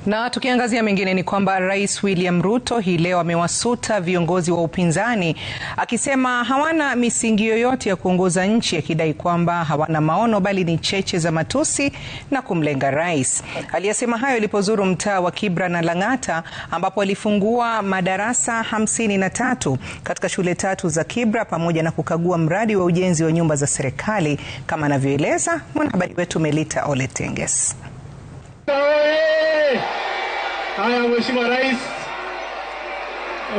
Na tukiangazia mengine ni kwamba Rais William Ruto hii leo amewasuta viongozi wa upinzani akisema hawana misingi yoyote ya kuongoza nchi, akidai kwamba hawana maono bali ni cheche za matusi na kumlenga rais. Aliyasema hayo alipozuru mtaa wa Kibra na Lang'ata ambapo alifungua madarasa 53 katika shule 3 za Kibra pamoja na kukagua mradi wa ujenzi wa nyumba za serikali, kama anavyoeleza mwanahabari wetu Melita Oletenges.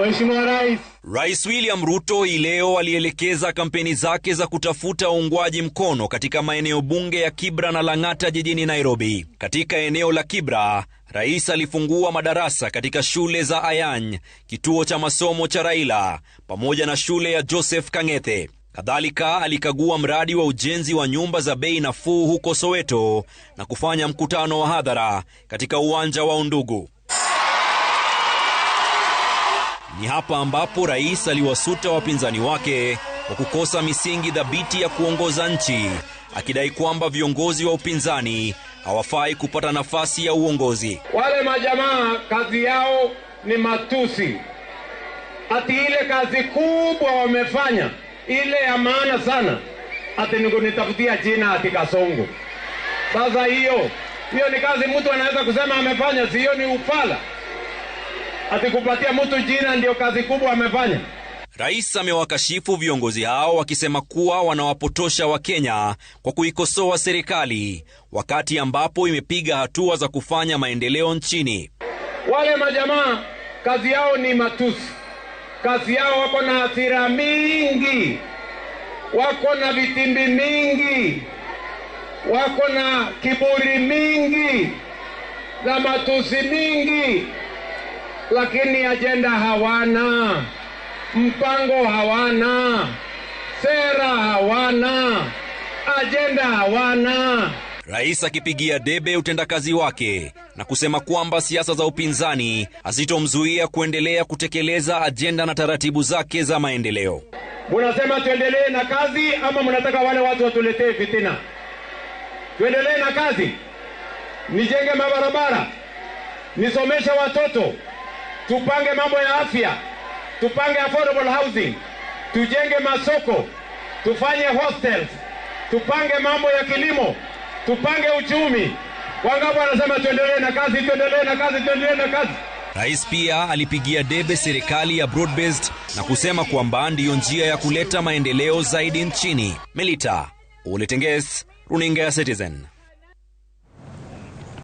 Mheshimiwa Rais. Rais William Ruto hii leo alielekeza kampeni zake za kutafuta uungwaji mkono katika maeneo bunge ya Kibra na Lang'ata jijini Nairobi. Katika eneo la Kibra, rais alifungua madarasa katika shule za Ayany, kituo cha masomo cha Raila, pamoja na shule ya Joseph Kang'ethe. Kadhalika alikagua mradi wa ujenzi wa nyumba za bei nafuu huko Soweto na kufanya mkutano wa hadhara katika uwanja wa Undugu. Ni hapa ambapo rais aliwasuta wapinzani wake kwa kukosa misingi thabiti ya kuongoza nchi, akidai kwamba viongozi wa upinzani hawafai kupata nafasi ya uongozi. Wale majamaa kazi yao ni matusi. Ati ile kazi kubwa wamefanya, ile ya maana sana, ati nikunitafutia jina ati Kasongo. Sasa hiyo ni kazi mtu anaweza kusema amefanya, si hiyo ni ufala? Ati kupatia mtu jina ndio kazi kubwa amefanya? Rais amewakashifu viongozi hao wakisema kuwa wanawapotosha Wakenya kwa kuikosoa serikali wakati ambapo imepiga hatua za kufanya maendeleo nchini. Wale majamaa kazi yao ni matusi. Kazi yao wako na hasira mingi, wako na vitimbi mingi, wako na kiburi mingi, na matusi mingi, lakini ajenda hawana, mpango hawana, sera hawana, ajenda hawana. Rais akipigia debe utendakazi wake na kusema kwamba siasa za upinzani hazitomzuia kuendelea kutekeleza ajenda na taratibu zake za maendeleo. Munasema tuendelee na kazi ama mnataka wale watu watuletee fitina? Tuendelee na kazi. Nijenge mabarabara, nisomeshe watoto, tupange mambo ya afya, tupange affordable housing, tujenge masoko, tufanye hostels, tupange mambo ya kilimo, tupange uchumi. Wangapi wanasema tuendelee na kazi, tuendelee na kazi, tuendelee na kazi? Rais pia alipigia debe serikali ya broad-based na kusema kwamba ndiyo njia ya kuleta maendeleo zaidi nchini. Melita Oletenges, Runinga ya Citizen.